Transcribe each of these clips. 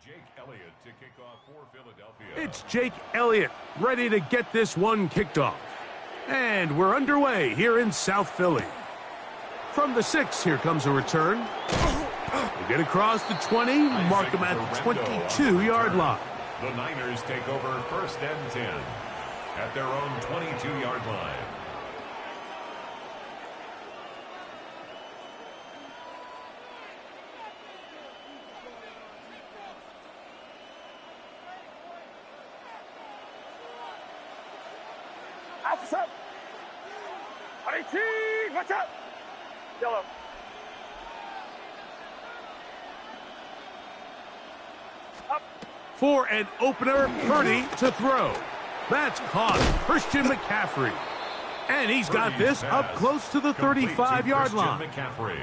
Jake Elliott to kick off for Philadelphia. It's Jake Elliott ready to get this one kicked off. And we're underway here in South Philly. From the 6, here comes a return. They get across the 20, mark them at the 22-yard line. The Niners take over 1st and 10 at their own 22-yard line. Up. 18, watch out. Yellow. Up. For an opener, Purdy to throw. That's caught, Christian McCaffrey. And he's got this up close to the 35-yard line. McCaffrey.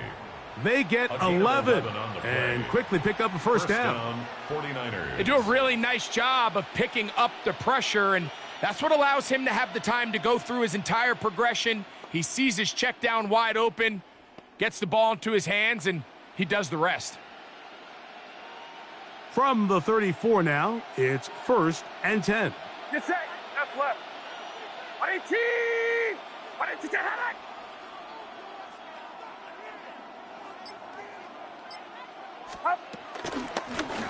They get 11 and quickly pick up a first down. 49ers. They do a really nice job of picking up the pressure, and that's what allows him to have the time to go through his entire progression. He sees his check down wide open, gets the ball into his hands, and he does the rest. From the 34 now, it's 1st and 10. Get set. Left, left. 18. 18. Up.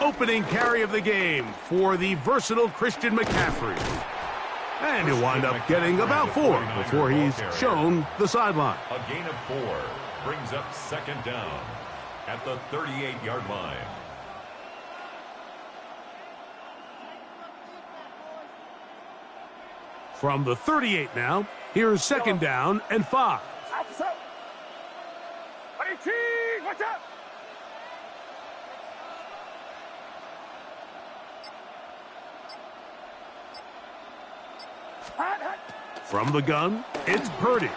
Opening carry of the game for the versatile Christian McCaffrey. And he'll wind up getting about 4 before he's shown the sideline. A gain of 4 brings up 2nd down at the 38-yard line. From the 38 now, here's 2nd down and 5. 18, watch out. From the gun, it's Purdy.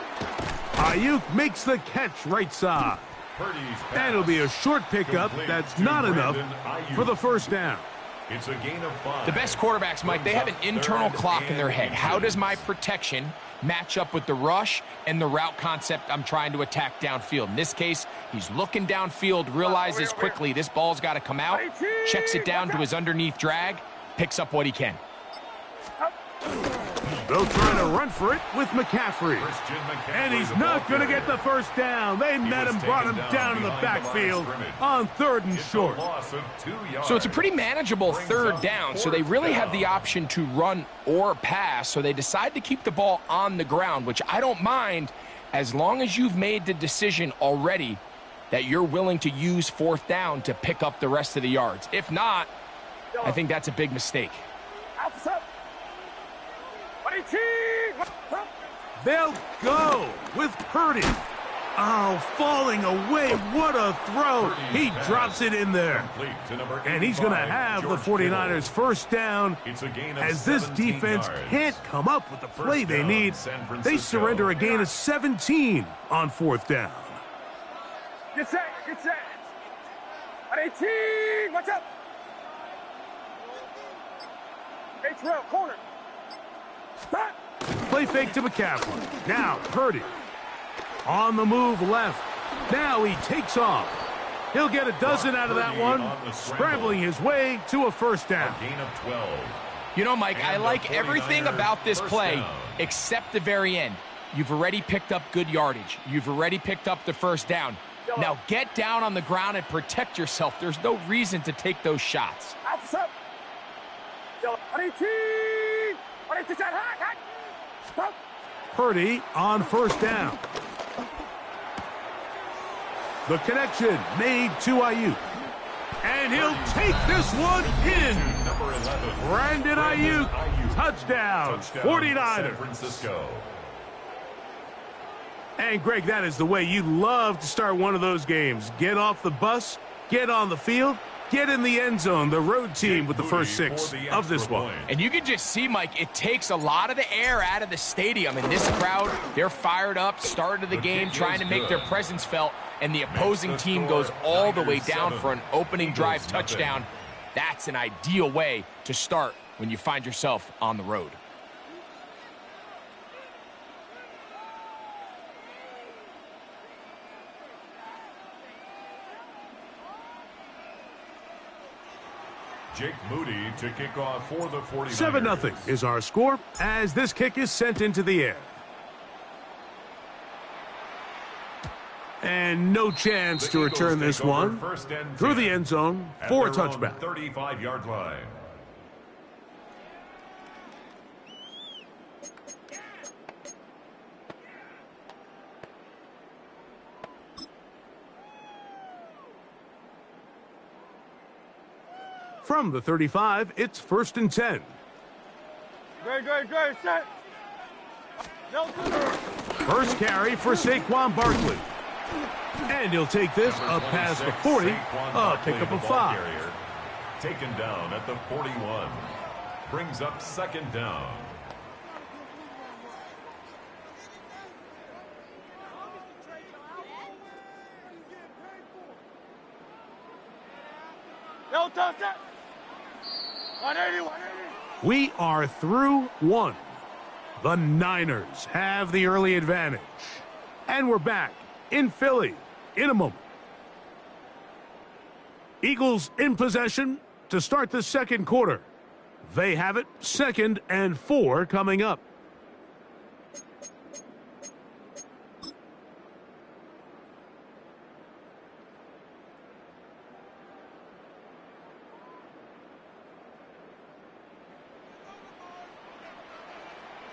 Ayuk makes the catch right side. And it'll be a short pickup that's not enough for the 1st down. It's a gain of 5. The best quarterbacks, Mike, they have an internal clock in their head. How does my protection match up with the rush and the route concept I'm trying to attack downfield? In this case, he's looking downfield, realizes quickly this ball's got to come out, checks it down to his underneath drag, picks up what he can. They'll try to run for it with McCaffrey. And he's not going to get the 1st down. They met him, brought him down in the backfield on 3rd and short. So it's a pretty manageable 3rd down, so they really have the option to run or pass, so they decide to keep the ball on the ground, which I don't mind as long as you've made the decision already that you're willing to use 4th down to pick up the rest of the yards. If not, I think that's a big mistake. They'll go with Purdy. Oh, falling away. What a throw. He drops it in there. And he's going to have the 49ers 1st down as this defense can't come up with the play they need. They surrender a gain of 17 on 4th down. Get set. Get set. 18. Watch out. H-Rail, corner. Back. Play fake to McCaffrey. Now Purdy. On the move left. Now he takes off. He'll get a dozen out of that one, scrambling his way to a 1st down. A gain of 12. You know, Mike, I like everything about this play except the very end. You've already picked up good yardage. You've already picked up the 1st down. Now get down on the ground and protect yourself. There's no reason to take those shots. Purdy on 1st down. The connection made to Ayuk. And he'll take this one in. Brandon Ayuk, touchdown, 49ers. San Francisco. And Greg, that is the way you love to start one of those games. Get off the bus, get on the field, get in the end zone. The road team with the first 6 of this one. And you can just see, Mike, it takes a lot of the air out of the stadium. And this crowd, they're fired up, start of the game, trying to make their presence felt. And the opposing team goes all the way down for an opening drive touchdown. That's an ideal way to start when you find yourself on the road. Jake Moody to kick off for the 49ers. 7-0 is our score as this kick is sent into the air. And no chance to return this one through the end zone for a touchback. 35-yard line. From the 35, it's 1st and 10. Good, set. First carry for Saquon Barkley. And he'll take this up past the 40, a pickup of 5. Taken down at the 41. Brings up 2nd down. No touch that. 180. We are through 1. The Niners have the early advantage. And we're back in Philly in a moment. Eagles in possession to start the second quarter. They have it, 2nd and 4 coming up.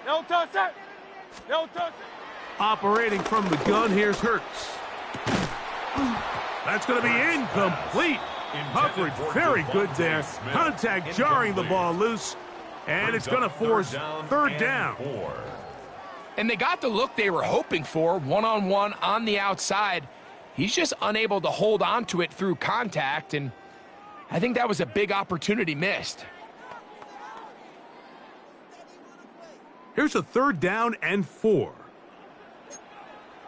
No touch that. No touch. Operating from the gun, here's Hurts. That's going to be incomplete. Coverage very good there. Contact jarring the ball loose. And it's going to force 3rd down. And they got the look they were hoping for, one-on-one on the outside. He's just unable to hold on to it through contact, and I think that was a big opportunity missed. Here's a 3rd down and 4.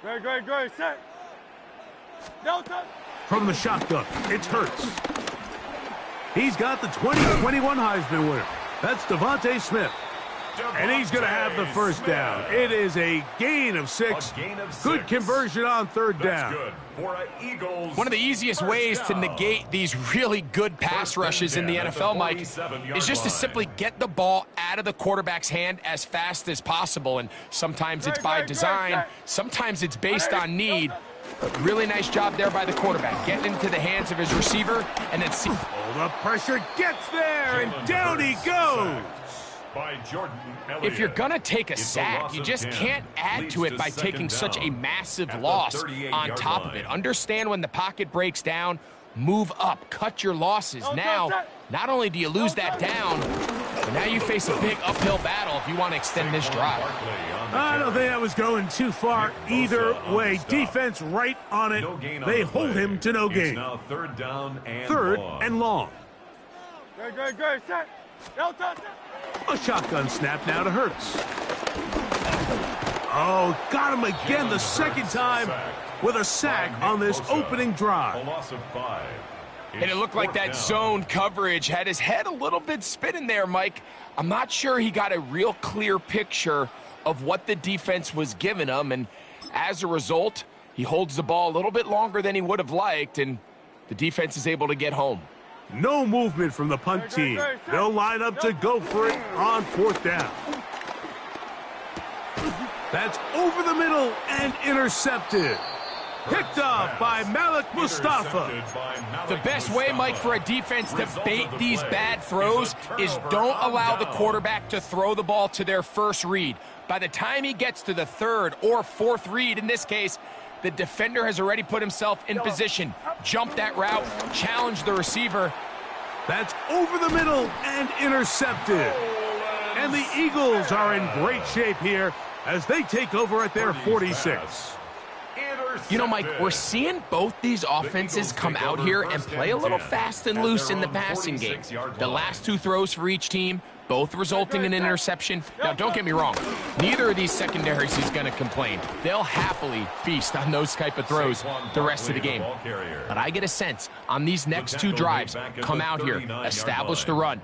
Good, set. No touch. From the shotgun, it's Hurts. He's got the 2021 Heisman winner. That's Devontae Smith. And he's going to have the 1st down. It is a gain of 6. Good conversion on 3rd down. Good for Eagles. One of the easiest ways to negate these really good pass rushes in the NFL, Mike, is just to simply get the ball out of the quarterback's hand as fast as possible. And sometimes it's by design, sometimes it's based on need. But really nice job there by the quarterback, getting into the hands of his receiver, and then see. Oh, the pressure gets there, and down he goes. By Jordan Elliott. If you're going to take a sack, you just can't add to it by taking such a massive loss on top of it. Understand when the pocket breaks down, move up, cut your losses. Now, not only do you lose that down, but now you face a big uphill battle if you want to extend this drive. I don't think that was going too far either way. Defense right on it. They hold him to no gain. Now 3rd down and 3rd and long. Good, set. No touch. A shotgun snap now to Hurts. Oh, got him again the 2nd time with a sack on this opening drive. A loss of 5. And it looked like that zone coverage had his head a little bit spinning there, Mike. I'm not sure he got a real clear picture of what the defense was giving him, and as a result, he holds the ball a little bit longer than he would have liked, and the defense is able to get home. No movement from the punt team. They'll line up to go for it on 4th down. That's over the middle and intercepted. Picked off by Malik Mustafa. The best way, Mike, for a defense to bait these bad throws is don't allow the quarterback to throw the ball to their first read. By the time he gets to the 3rd or 4th read, in this case, the defender has already put himself in position. Jump that route, challenge the receiver. That's over the middle and intercepted. And the Eagles are in great shape here as they take over at their 46. You know, Mike, we're seeing both these offenses come out here and play a little fast and loose in the passing game. The last 2 throws for each team, both resulting in an interception. Now, don't get me wrong. Neither of these secondaries is going to complain. They'll happily feast on those type of throws the rest of the game. But I get a sense on these next 2 drives, come out here, establish the run,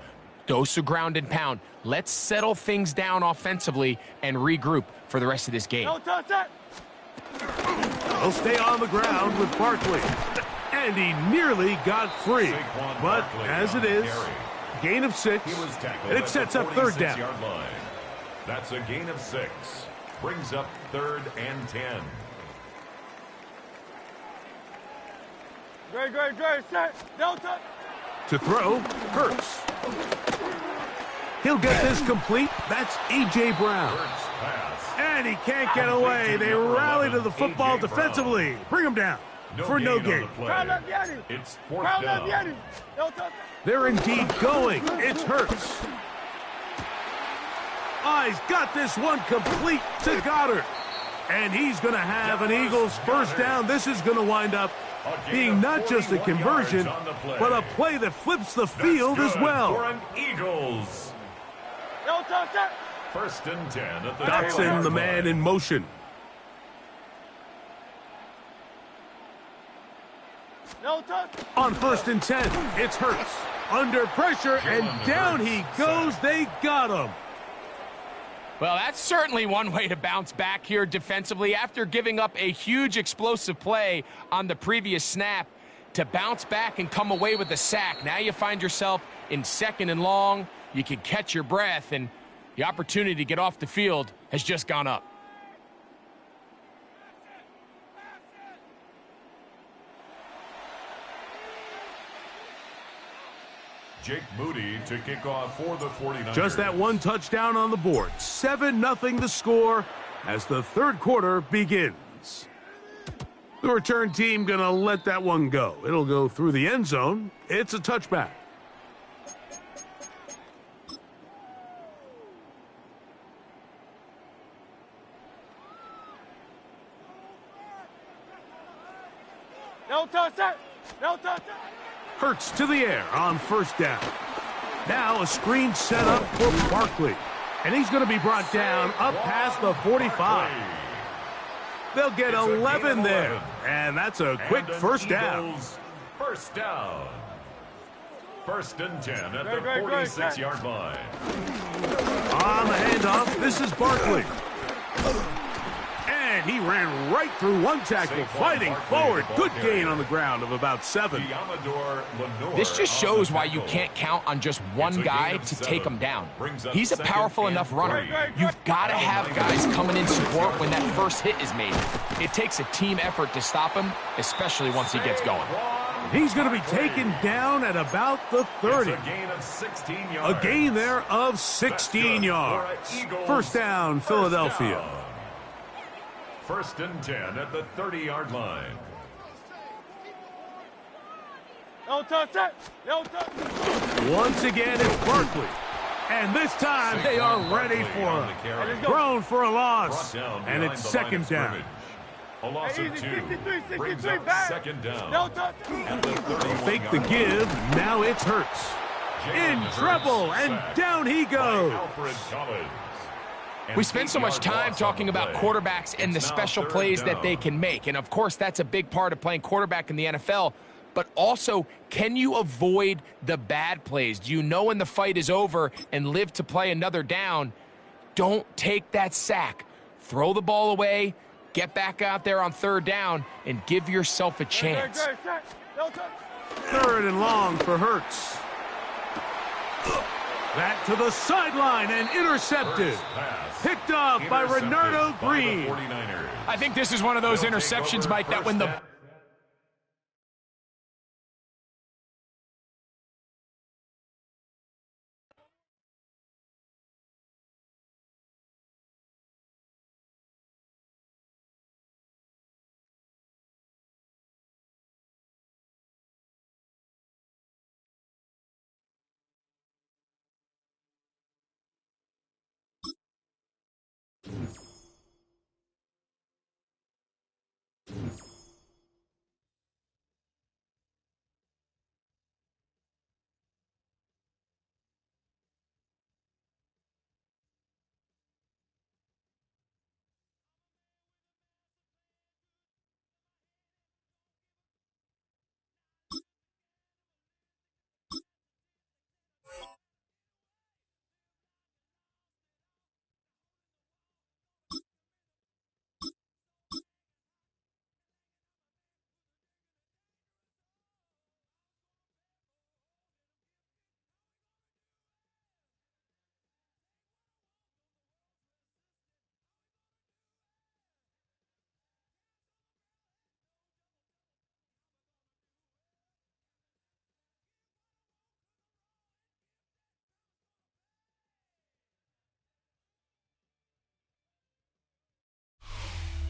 dose of ground and pound. Let's settle things down offensively and regroup for the rest of this game. He'll stay on the ground with Barkley. And he nearly got free. But as it is, Gain of 6, He was tackled and at it sets the up third down. 46-yard line. That's a gain of 6. Brings up 3rd and 10. Great, set. No touch. To throw, Hurts. He'll get this complete. That's A.J. Brown. Hurts pass. And he can't get away. They rally to the football defensively. Bring him down for no gain. Crowd up, Yanni. It's 4th Crowd down. up, Yanni. No touch. They're indeed going. It's Hurts. He's got this one complete to Goddard. And he's going to have an Eagles first down. This is going to wind up being not just a conversion, but a play that flips the field as well. For an Eagles. No touch. Set. 1st and 10 at the Dotson, the man in motion. No touch. On 1st and 10, it's Hurts. Under pressure, and down he goes. They got him. Well, that's certainly one way to bounce back here defensively after giving up a huge explosive play on the previous snap. To bounce back and come away with a sack. Now you find yourself in 2nd and long. You can catch your breath, and the opportunity to get off the field has just gone up. Jake Moody to kick off for the 49ers. Just that one touchdown on the board. 7-0 the score as the third quarter begins. The return team going to let that one go. It'll go through the end zone. It's a touchback. No touch. Set. No touch. Hurts to the air on 1st down. Now a screen set up for Barkley. And he's going to be brought down up past the 45. They'll get 11 there. And that's a quick first down. First down. 1st and 10 at the 46-yard line. On the handoff, this is Barkley. And he ran right through one tackle, fighting forward. Good gain on the ground of about 7. This just shows why you can't count on just one guy to take him down. He's a powerful enough runner. You've got to have guys coming in support when that first hit is made. It takes a team effort to stop him, especially once he gets going. He's going to be taken down at about the 30. A gain there of 16 yards. First down, Philadelphia. 1st and 10 at the 30-yard line. No touch. Set. No touch. Once again, it's Barkley. And this time, they are ready for him. Thrown for a loss. And it's 2nd down. A loss of 2. Brings up 2nd down. No touch. At the 31 Fake the give. Now it's Hurts. In trouble, and down he goes. We spend so much time talking about quarterbacks and the special plays that they can make. And, of course, that's a big part of playing quarterback in the NFL. But also, can you avoid the bad plays? Do you know when the fight is over and live to play another down? Don't take that sack. Throw the ball away, get back out there on 3rd down, and give yourself a chance. 3rd and long for Hurts. Back to the sideline and intercepted. Picked off by Renardo Green. I think this is one of those interceptions, Mike, that when the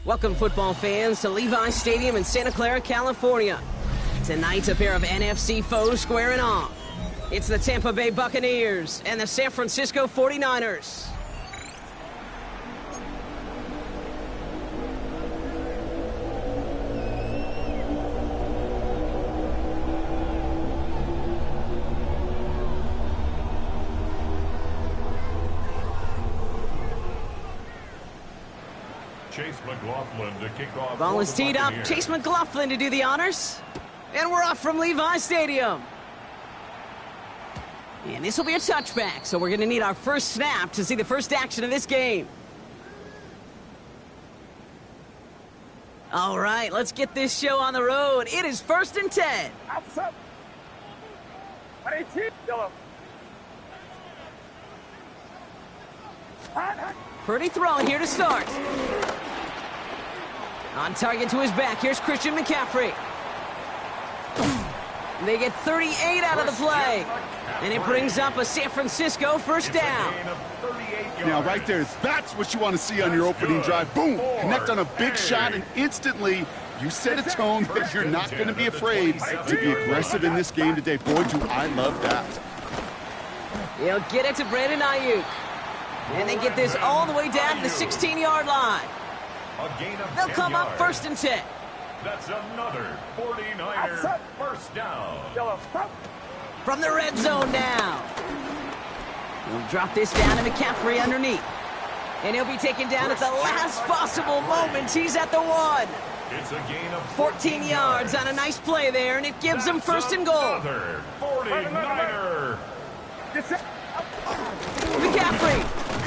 Welcome, football fans, to Levi Stadium in Santa Clara, California. Tonight, a pair of NFC foes squaring off. It's the Tampa Bay Buccaneers and the San Francisco 49ers. Chase McLaughlin to kick off. Ball is teed up. Chase McLaughlin to do the honors. And we're off from Levi Stadium. And this will be a touchback, so we're going to need our first snap to see the first action of this game. All right, let's get this show on the road. It is 1st and 10. Outside. 18. Yellow. Purdy throwing here to start. On target to his back. Here's Christian McCaffrey. They get 38 out of the play. And it brings up a San Francisco first down. Now, right there, that's what you want to see on your opening drive. Boom! Connect on a big shot, and instantly you set a tone that you're not going to be afraid to be aggressive in this game today. Boy, do I love that. He'll get it to Brandon Ayuk. And they get this all the way down to the 16-yard line. They'll come up 1st and 10. That's another 49er first down. From the red zone now. He'll drop this down to McCaffrey underneath. And he'll be taken down at the last possible moment. He's at the 1. It's a gain of 14 yards on a nice play there, and it gives them 1st and goal. Another 49er. McCaffrey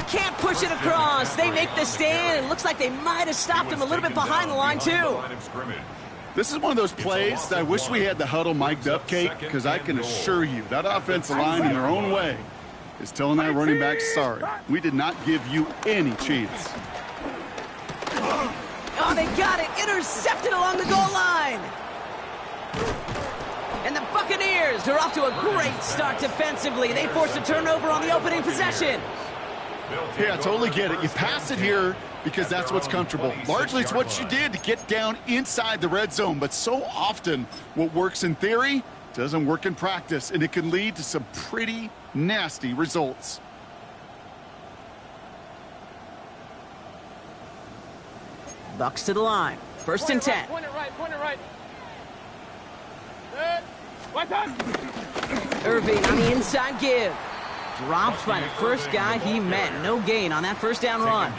can't push it across. They make the stand. It looks like they might have stopped him a little bit behind the line, too. This is one of those plays that I wish we had the huddle mic'd up, Kate, because I can assure you that offensive line in their own way is telling that running back, sorry, we did not give you any chance. Oh, they got it. Intercepted along the goal line. And the Buccaneers are off to a great start defensively. They forced a turnover on the opening possession. Yeah, I totally get it. You pass it here because that's what's comfortable. Largely, it's what you did to get down inside the red zone. But so often, what works in theory doesn't work in practice, and it can lead to some pretty nasty results. Bucks to the line. 1st and 10. Point it right. What's up? Irving on the inside give. Dropped by the first guy he met. No gain on that first down run.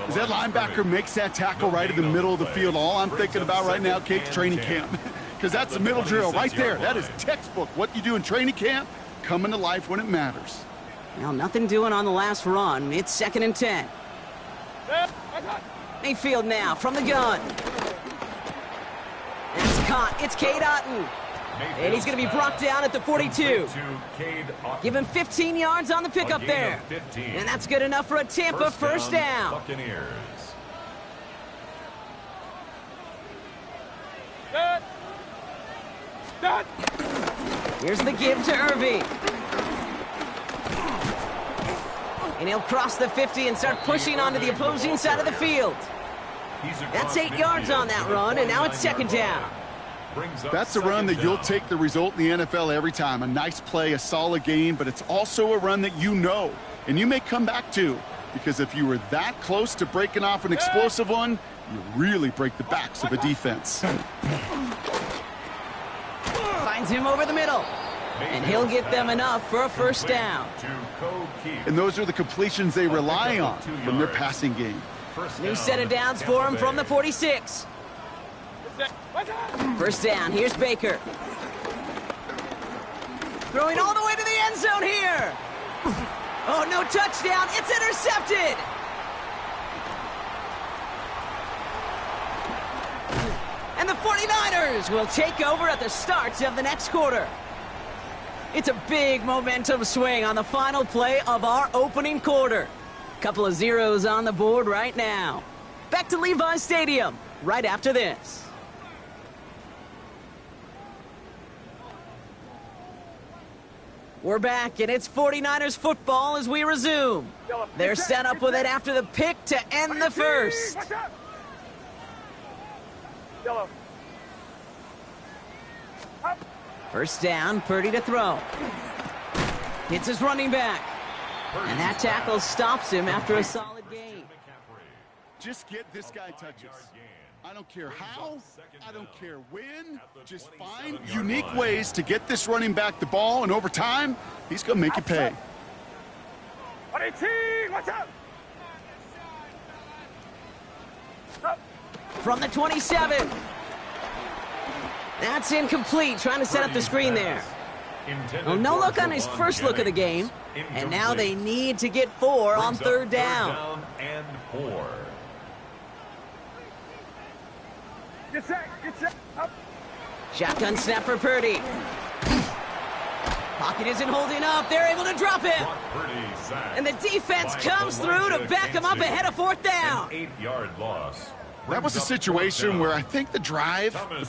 As that linebacker makes that tackle right in the middle of the field, all I'm thinking about right now, Kate's training camp. Because that's the middle drill right there. That is textbook. What you do in training camp, coming to life when it matters. Well, nothing doing on the last run. It's 2nd and 10. Mayfield now from the gun. It's caught. It's Cade Otton. And he's going to be brought down at the 42. Give him 15 yards on the pickup there. And that's good enough for a Tampa first down. Buccaneers. Here's the give to Irving. And he'll cross the 50 and start pushing onto the opposing side of the field. That's 8 yards on that run, and now it's 2nd down. That's a run that you'll take the result in the NFL every time. A nice play, a solid game, but it's also a run that you know, and you may come back to, because if you were that close to breaking off an explosive one, you really break the backs of a defense. Finds him over the middle, and he'll get them enough for a first down. And those are the completions they rely on from their passing game. New set of downs for him from the 46. First down, here's Baker. Throwing all the way to the end zone here. Oh, no touchdown. It's intercepted. And the 49ers will take over at the start of the next quarter. It's a big momentum swing on the final play of our opening quarter. Couple of zeros on the board right now. Back to Levi Stadium right after this. We're back, and it's 49ers football as we resume. They're set up with it after the pick to end the first. Yellow. First down, Purdy to throw. Hits his running back. And that tackle stops him after a solid gain. Just get this guy touches. I don't care how, I don't care when, just find unique ways to get this running back the ball, and over time, he's going to make you pay. Watch out! From the 27. That's incomplete, trying to set up the screen there. Well, no look on his first look of the game. And now they need to get 4 on third down. And 4. Get set, up. Shotgun snap for Purdy. Pocket isn't holding up. They're able to drop him. And the defense comes through to back him up ahead of fourth down. 8-yard loss. That was a situation where I think the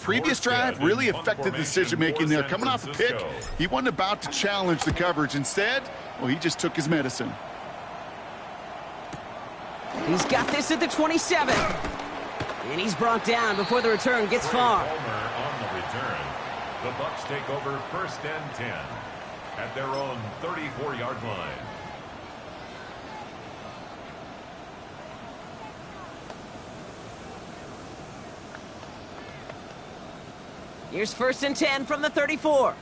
previous drive really affected the decision-making there. Coming off a pick, he wasn't about to challenge the coverage. Instead, well, he just took his medicine. He's got this at the 27. And he's brought down before the return gets far. On the return, the Bucs take over first and 10 at their own 34-yard line. Here's first and 10 from the 34.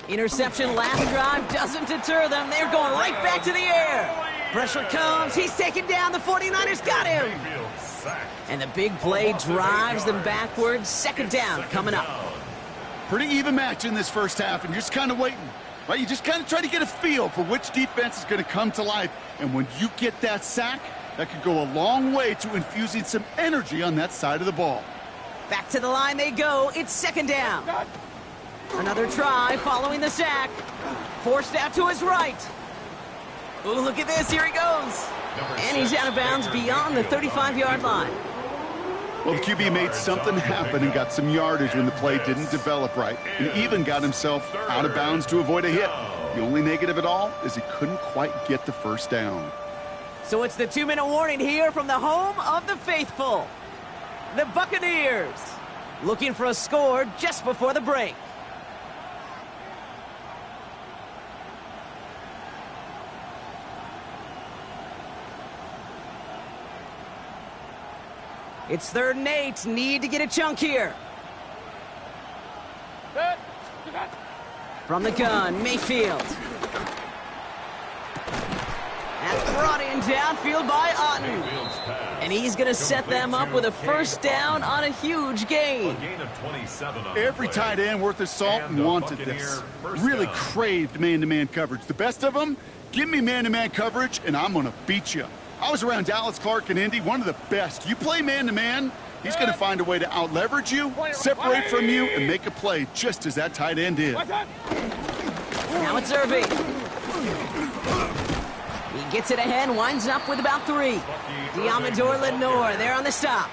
Interception last drive doesn't deter them. They're going right back to the air. Pressure comes. He's taken down. The 49ers got him. And the big play drives them backwards. Second down coming up. Pretty even match in this first half, and you're just kind of waiting. Right? You just kind of try to get a feel for which defense is going to come to life. And when you get that sack, that could go a long way to infusing some energy on that side of the ball. Back to the line they go. It's second down. Another try following the sack. Forced out to his right. Ooh, look at this. Here he goes. And he's out of bounds beyond the 35-yard line. Well, the QB made something happen and got some yardage when the play didn't develop right, and even got himself out of bounds to avoid a hit. The only negative at all is he couldn't quite get the first down. So it's the 2-minute warning here from the home of the faithful. The Buccaneers looking for a score just before the break. It's 3rd and 8. Need to get a chunk here. From the gun, Mayfield. That's brought in downfield by Otten. And he's going to set them up with a first down on a huge gain. Every tight end worth his salt wanted this. Really craved man-to-man coverage. The best of them, give me man-to-man coverage, and I'm going to beat you. I was around Dallas Clark and Indy, one of the best. You play man-to-man, he's going to find a way to out-leverage you, separate from you, and make a play just as that tight end did. Now it's Irving. He gets it ahead, winds up with about 3. Diamador Lenore there on the stop.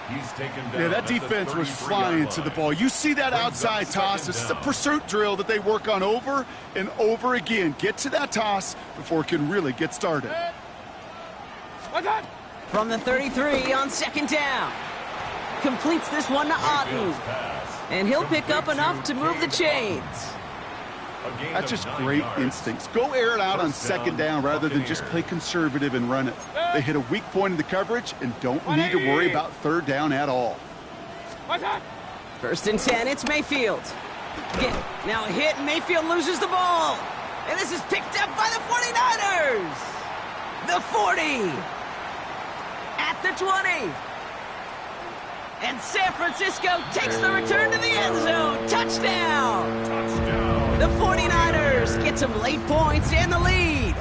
Yeah, that defense was flying to the ball. You see that outside toss. This is a pursuit drill that they work on over and over again. Get to that toss before it can really get started. From the 33 on second down. Completes this one to Otten. And he'll pick up enough to move the chains. That's just great instincts. Go air it out on second down rather than just play conservative and run it. They hit a weak point in the coverage and don't need to worry about third down at all. First and 10, it's Mayfield. Now a hit, and Mayfield loses the ball. And this is picked up by the 49ers. The 40. At the 20. And San Francisco takes the return to the end zone. Touchdown. The 49ers get some late points and the lead.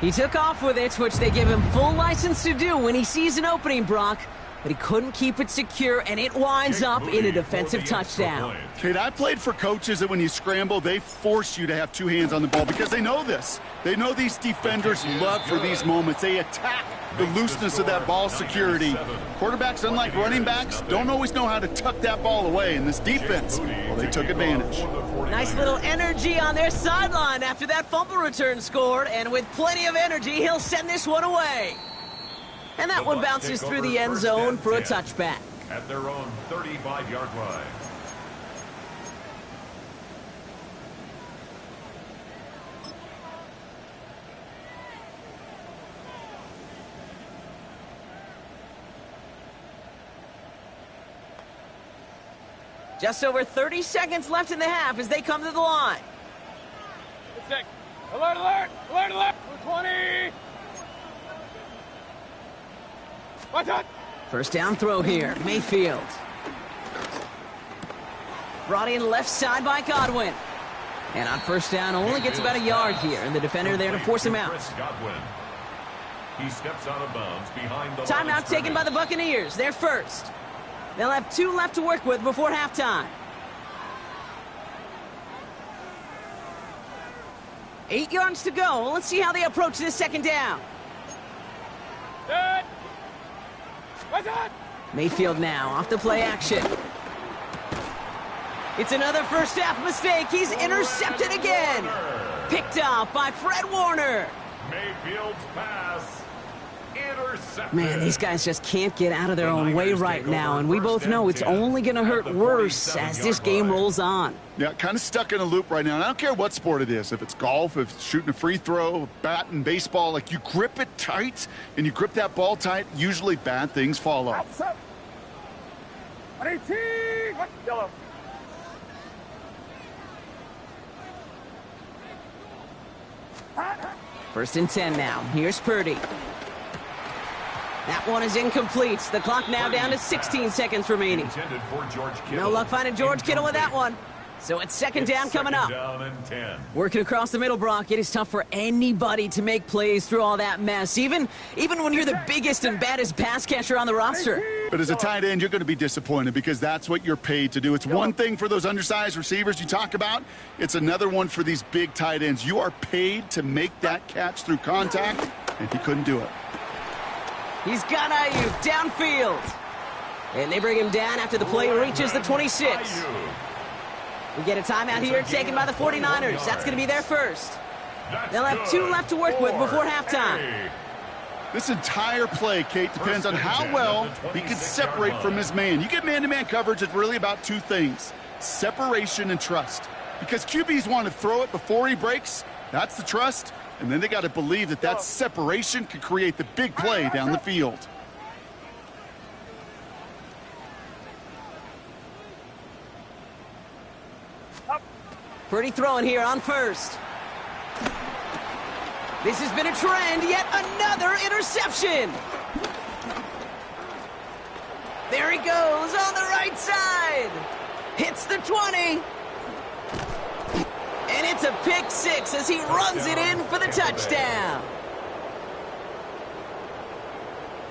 He took off with it, which they give him full license to do when he sees an opening, Brock. But he couldn't keep it secure, and it winds up in a defensive touchdown. Kate, I played for coaches that when you scramble, they force you to have 2 hands on the ball because they know this. They know these defenders love for these moments. They attack the looseness of that ball security. Quarterbacks, unlike running backs, don't always know how to tuck that ball away. In this defense, well, they took advantage. Nice little energy on their sideline after that fumble return scored, and with plenty of energy, he'll send this one away. And that one bounces through the end zone for a touchback. At their own 35-yard line. Just over 30 seconds left in the half as they come to the line. Sick. Alert, alert, alert, alert. 20. Watch out. First down throw here, Mayfield. Brought in left side by Godwin. And on first down, only gets about a yard here, and the defender there to force him out. He steps out of bounds behind the Timeout taken by the Buccaneers. They're first. They'll have 2 left to work with before halftime. 8 yards to go. Let's see how they approach this second down. Dead. Watch out. Mayfield now off the play action. It's another first half mistake. He's intercepted again. Picked off by Fred Warner. Mayfield's pass. Intercepted. Man, these guys just can't get out of their own way right now, and we both know it's only going to hurt worse as this game rolls on. Yeah, kind of stuck in a loop right now. And I don't care what sport it is. If it's golf, if it's shooting a free throw, bat, baseball, like you grip it tight and you grip that ball tight, usually bad things follow. 18. Yellow. First and 10 now. Here's Purdy. That one is incomplete. The clock now down to 16 seconds remaining. No luck finding George Kittle with that one. So it's second down coming up. Working across the middle, Brock, it is tough for anybody to make plays through all that mess, even when you're the biggest and baddest pass catcher on the roster. But as a tight end, you're going to be disappointed because that's what you're paid to do. It's one thing for those undersized receivers you talk about. It's another one for these big tight ends. You are paid to make that catch through contact, and he couldn't do it. He's got Ayuk downfield. And they bring him down after the play reaches the 26. We get a timeout here taken by the 49ers. That's going to be their first. They'll have 2 left to work with before halftime. This entire play, Kate, depends on how well he can separate from his man. You get man-to-man coverage, it's really about 2 things, separation and trust. Because QBs want to throw it before he breaks. That's the trust. And then they got to believe that that separation can create the big play down the field. Purdy throwing here on first. This has been a trend, yet another interception. There he goes on the right side. Hits the 20. And it's a pick 6 as he runs it in for the touchdown.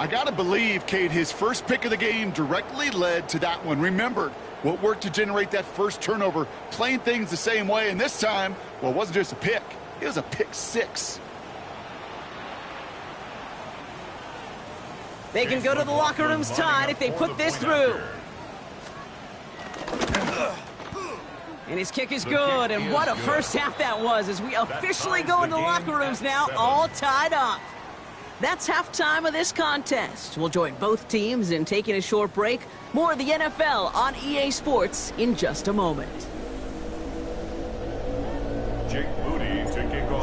I got to believe, Kate, his first pick of the game directly led to that one. Remember what worked to generate that first turnover, playing things the same way. And this time, well, it wasn't just a pick. It was a pick 6. They can go to the locker rooms tied if they put this through. And his kick is good, and what a first half that was as we officially go into the locker rooms now, all tied up. That's halftime of this contest. We'll join both teams in taking a short break. More of the NFL on EA Sports in just a moment.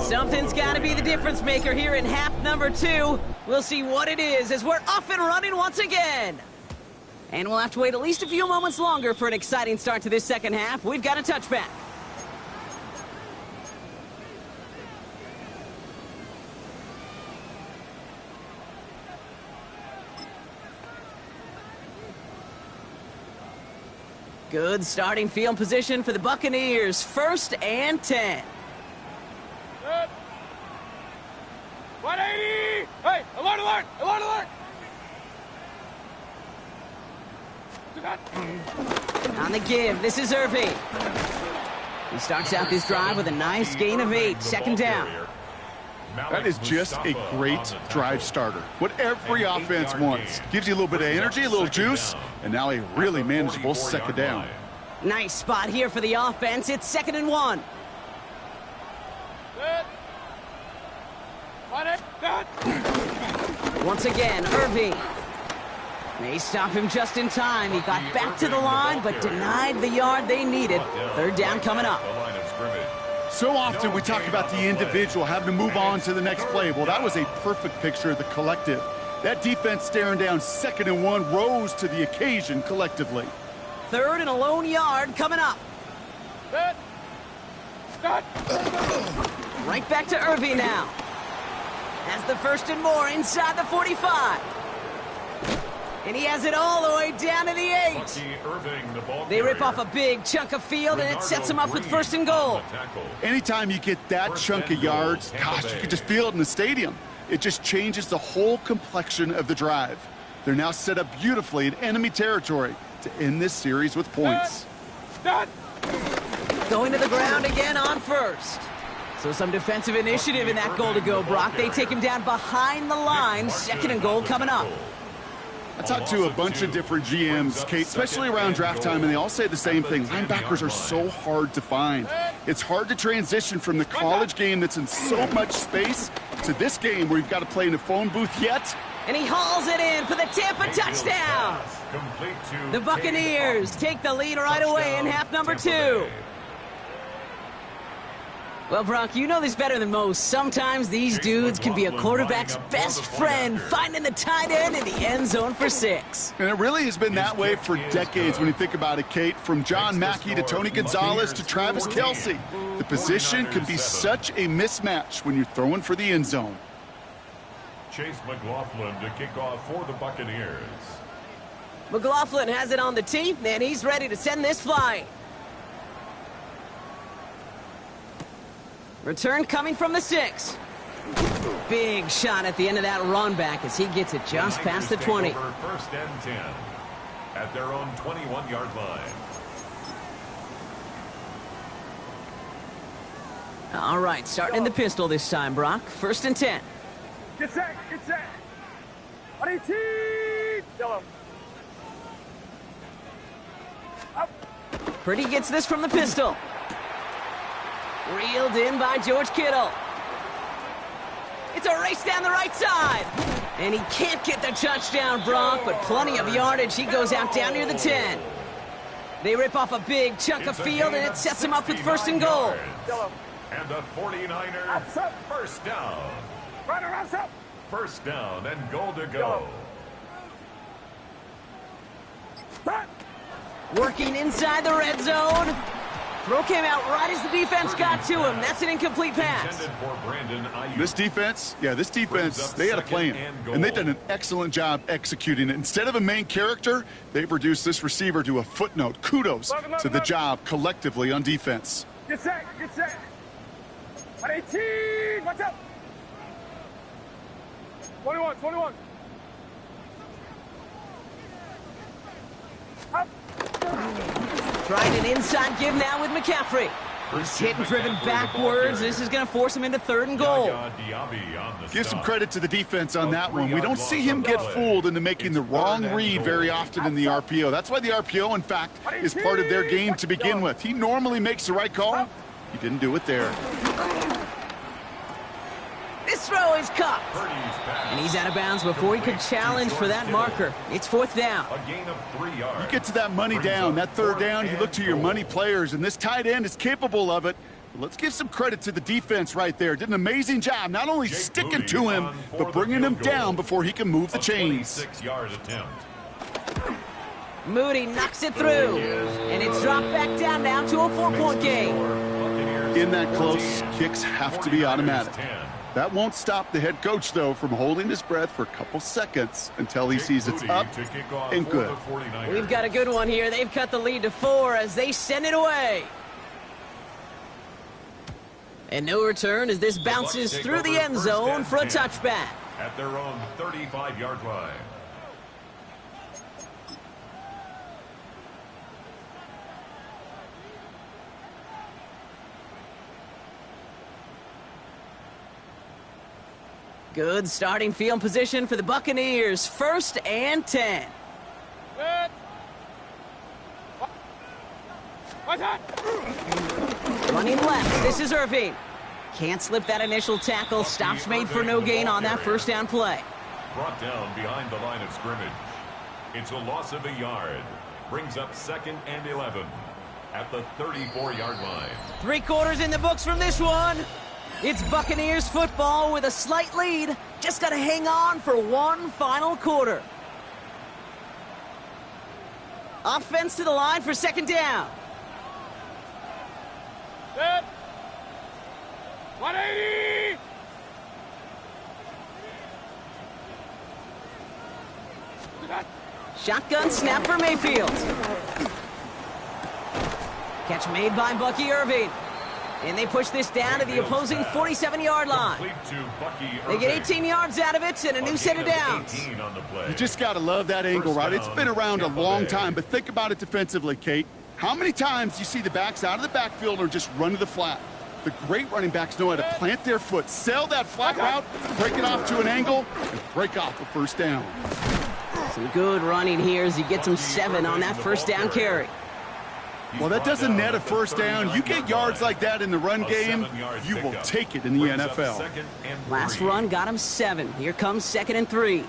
Something's got to be the difference maker here in half number 2. We'll see what it is as we're off and running once again. And we'll have to wait at least a few moments longer for an exciting start to this second half. We've got a touchback. Good starting field position for the Buccaneers. First and 10. 180! Hey, alert, alert, alert, alert! On the give, this is Irving. He starts out this drive with a nice gain of 8. Second down. That is just a great drive starter. What every offense wants. Gives you a little bit of energy, a little juice, and now a really manageable second down. Nice spot here for the offense. It's 2nd and 1. Once again, Irving. They stop him just in time. He got back to the line, but denied the yard they needed. 3rd down coming up. So often we talk about the individual having to move on to the next play. Well, that was a perfect picture of the collective. That defense staring down 2nd and 1 rose to the occasion collectively. 3rd and a lone yard coming up. Right back to Irving now. Has the 1st and more inside the 45. And he has it all the way down to the 8. They rip off a big chunk of field, and it sets them up with 1st and goal. Anytime you get that chunk of yards, gosh, you can just feel it in the stadium. It just changes the whole complexion of the drive. They're now set up beautifully in enemy territory to end this series with points. Going to the ground again on 1st. So some defensive initiative in that goal to go, Brock. They take him down behind the line. 2nd and goal coming up. I talked to a bunch of different GMs, Kate, especially around draft time, and they all say the same thing. Linebackers are so hard to find. It's hard to transition from the college game that's in so much space to this game where you've got to play in a phone booth yet. And he hauls it in for the Tampa touchdown. The Buccaneers take the lead right away in half number 2. Well, Brock, you know this better than most. Sometimes these dudes can be a quarterback's best friend, finding the tight end in the end zone for 6. And it really has been that way for decades when you think about it, Kate. From John Mackey to Tony Gonzalez to Travis Kelce. The position can be such a mismatch when you're throwing for the end zone. Chase McLaughlin to kick off for the Buccaneers. McLaughlin has it on the tee, and he's ready to send this flying. Return coming from the 6. Big shot at the end of that run back as he gets it just past the 20. 1st and 10 at their own 21-yard line. All right, starting in the pistol this time, Brock. 1st and 10. Get set, get set. 18. Yellow. Up. Purdy gets this from the pistol. Reeled in by George Kittle. It's a race down the right side. And he can't get the touchdown, Brock, but plenty of yardage. He goes out down near the 10. They rip off a big chunk of field, and it sets him up with 1st and goal. And the 49er 1st down. 1st down and goal to go. Working inside the red zone. Throw came out right as the defense got to him. That's an incomplete pass. This defense, they had a plan, and they've done an excellent job executing it. Instead of a main character, they've reduced this receiver to a footnote. Kudos to the job collectively on defense. Get set, get set. 18, watch out. 21, 21. Up. Trying an inside give now with McCaffrey. He's hit and driven backwards. This is going to force him into 3rd and goal. Give some credit to the defense on that one. We don't see him get fooled into making the wrong read very often in the RPO. That's why the RPO, in fact, is part of their game to begin with. He normally makes the right call. He didn't do it there. This throw is caught. And he's out of bounds before he could challenge for that marker. It's 4th down. A gain of 3 yards. You get to that money down, that 3rd down, you look to your money players, and this tight end is capable of it. But let's give some credit to the defense right there. Did an amazing job, not only sticking to him, but bringing him down before he can move the chains. 26-yard attempt. Moody knocks it through. And it's dropped back down now to a 4-point game. In that close, kicks have to be automatic. That won't stop the head coach, though, from holding his breath for a couple seconds until he sees it's up and good. We've got a good one here. They've cut the lead to 4 as they send it away. And no return as this bounces through the end zone for a touchback. At their own 35-yard line. Good starting field position for the Buccaneers. 1st and 10. Good. What's that? Running left. This is Irving. Can't slip that initial tackle. Stops made for no gain on that first down play. Brought down behind the line of scrimmage. It's a loss of a yard. Brings up 2nd and 11 at the 34-yard line. 3 quarters in the books from this one. It's Buccaneers football with a slight lead. Just got to hang on for one final quarter. Offense to the line for 2nd down. Good. 180. Shotgun snap for Mayfield. Catch made by Bucky Irving. And they push this down to the opposing 47-yard line. They get 18 yards out of it and a new set of downs. You just got to love that angle, right? It's been around a long time, but think about it defensively, Kate. How many times you see the backs out of the backfield or just run to the flat? The great running backs know how to plant their foot, sail that flat route, break it off to an angle, and break off a first down. Some good running here as he gets him 7 on that first down carry. Well, that doesn't net a first down. You get yards like that in the run game, you will take it in the NFL. Last run got him 7. Here comes 2nd and 3.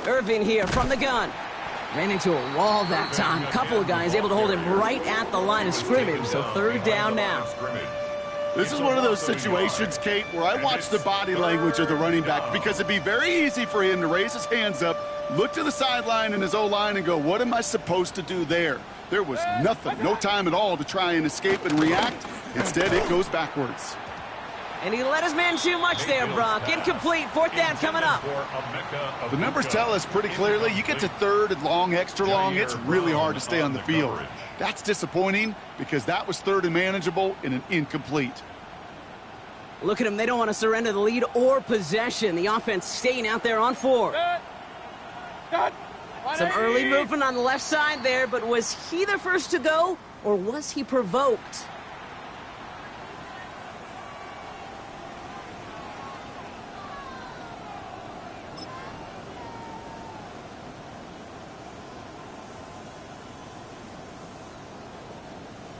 Irving here from the gun. Ran into a wall that time. A couple of guys able to hold him right at the line of scrimmage, so 3rd down now. This is one of those situations, Kate, where I watch the body language of the running back because it'd be very easy for him to raise his hands up, look to the sideline in his O-line and go, what am I supposed to do there? There was nothing, no time at all to try and escape and react. Instead, it goes backwards. And he let his man too much there, Brock. Incomplete. 4th down coming up. The numbers tell us pretty clearly, you get to 3rd and long, extra long, it's really hard to stay on the field. That's disappointing because that was 3rd and manageable in an incomplete. Look at them. They don't want to surrender the lead or possession. The offense staying out there on 4. Some early movement on the left side there, but was he the first to go or was he provoked?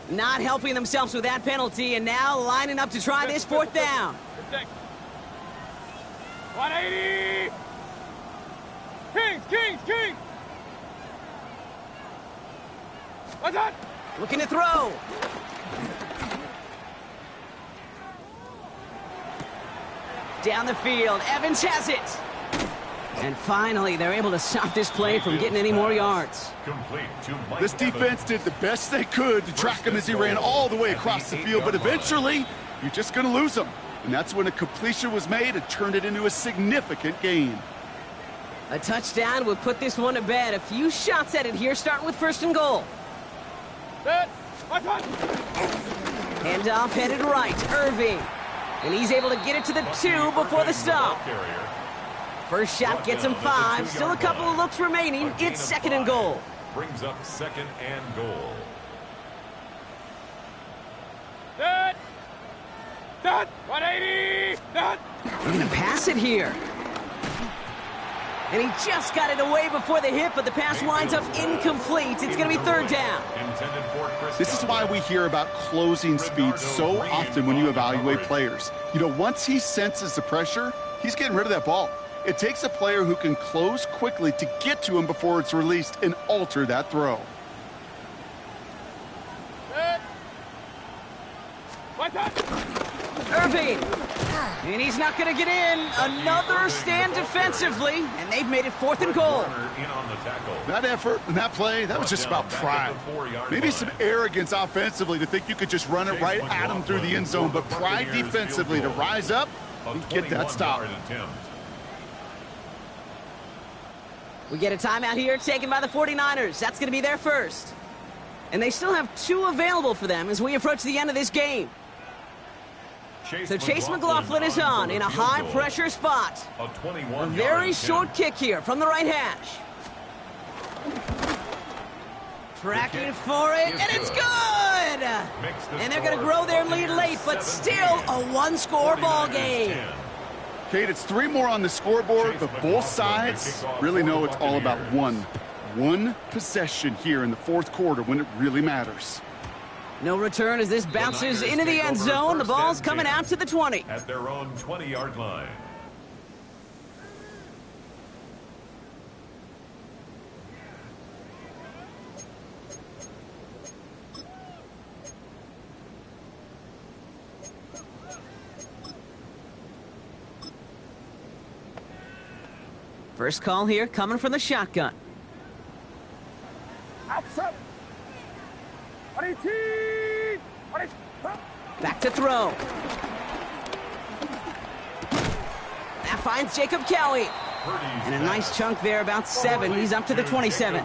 Not helping themselves with that penalty, and now lining up to try this 4th down. 180. Kings. What's that? Looking to throw. Down the field, Evans has it. And finally, they're able to stop this play from getting any more yards. This defense did the best they could to track him as he ran all the way across the field, but eventually, you're just going to lose him. And that's when a completion was made and turned it into a significant gain. A touchdown would put this one to bed. A few shots at it here, starting with 1st and goal. Handoff headed right, Irving. And he's able to get it to the 2 before the stop. First shot gets him 5. Still a couple of looks remaining. It's 2nd and goal. Brings up 2nd and goal. Dot. 180. Dot. They're going to pass it here. And he just got it away before the hit, but the pass winds up incomplete. It's going to be 3rd down. This is why we hear about closing speed so often when you evaluate players. You know, once he senses the pressure, he's getting rid of that ball. It takes a player who can close quickly to get to him before it's released and alter that throw. Irving. And he's not going to get in. Another stand defensively, and they've made it 4th and goal. That effort and that play, that was just about pride. Maybe some arrogance offensively to think you could just run it right at him through the end zone, but pride defensively to rise up and get that stop. We get a timeout here taken by the 49ers. That's going to be their first. And they still have 2 available for them as we approach the end of this game. So Chase McLaughlin is on in a high-pressure spot. A very short kick here from the right hash. Tracking for it, and it's good! And they're going to grow their lead late, but still a one-score ball game. Kate, it's 3 more on the scoreboard, but both sides really know it's all about one possession here in the fourth quarter when it really matters. No return as this bounces into the end zone. The ball's coming out to the 20. At their own 20-yard line. First call here coming from the shotgun. Back to throw. That finds Jacob Kelly. And a nice chunk there, about 7. He's up to the 27.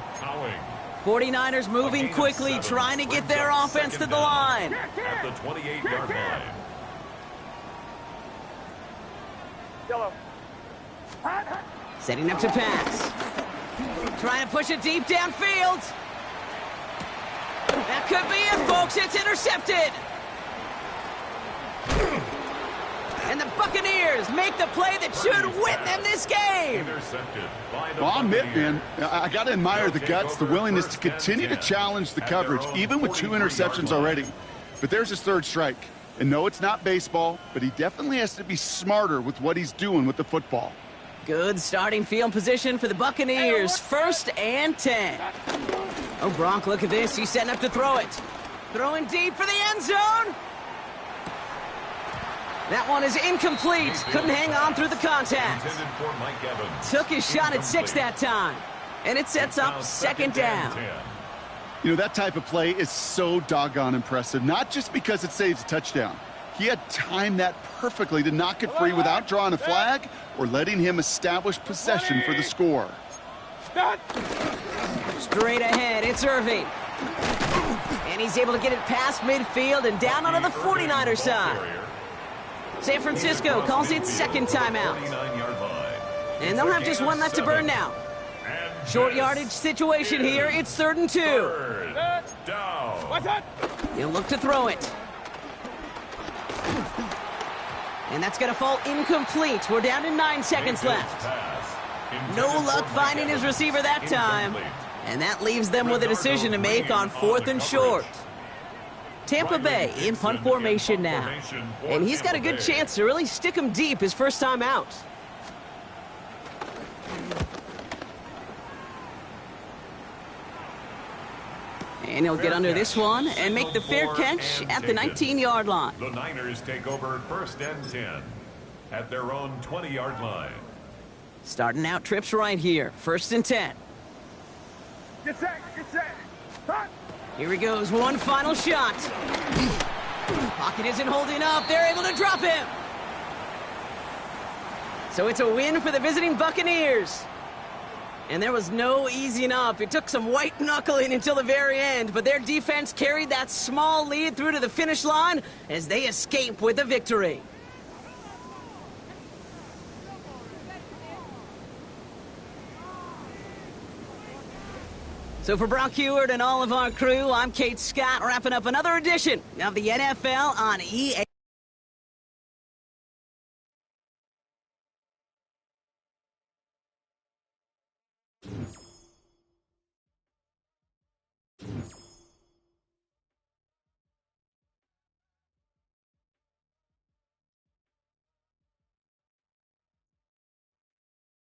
49ers moving quickly, trying to get their offense to the line. At the 28-yard line. Setting up to pass. Trying to push it deep downfield. That could be it, folks. It's intercepted. And the Buccaneers make the play that should win them this game. Well, I'll admit, man, I got to admire the guts, the willingness to continue to challenge the coverage, even with 2 interceptions already. But there's his 3rd strike. And no, it's not baseball, but he definitely has to be smarter with what he's doing with the football. Good starting field position for the Buccaneers. 1st and 10. Oh, Gronk, look at this. He's setting up to throw it. Throwing deep for the end zone. That one is incomplete. Couldn't hang on through the contact. Took his shot at 6 that time. And it sets up 2nd down. You know, that type of play is so doggone impressive, not just because it saves a touchdown. He had timed that perfectly to knock it free without drawing a flag or letting him establish possession for the score. Straight ahead, it's Irving. And he's able to get it past midfield and down onto the 49er side. San Francisco calls it 2nd timeout. And they'll have just 1 left to burn now. Short yardage situation here. It's 3rd and 2. He'll look to throw it. And that's going to fall incomplete. We're down to 9 seconds left. No luck finding his receiver that time. And that leaves them with a decision to make on 4th and short. Tampa Bay in punt formation now. And he's got a good chance to really stick him deep his first time out. And he'll get under this one and make the fair catch at the 19-yard line. The Niners take over 1st and 10 at their own 20-yard line. Starting out trips right here. 1st and 10. Get set. Here he goes. One final shot. Pocket isn't holding up. They're able to drop him. So it's a win for the visiting Buccaneers. And there was no easing up. It took some white knuckling until the very end, but their defense carried that small lead through to the finish line as they escape with the victory. So for Brock Heward and all of our crew, I'm Kate Scott, wrapping up another edition of the NFL on EA.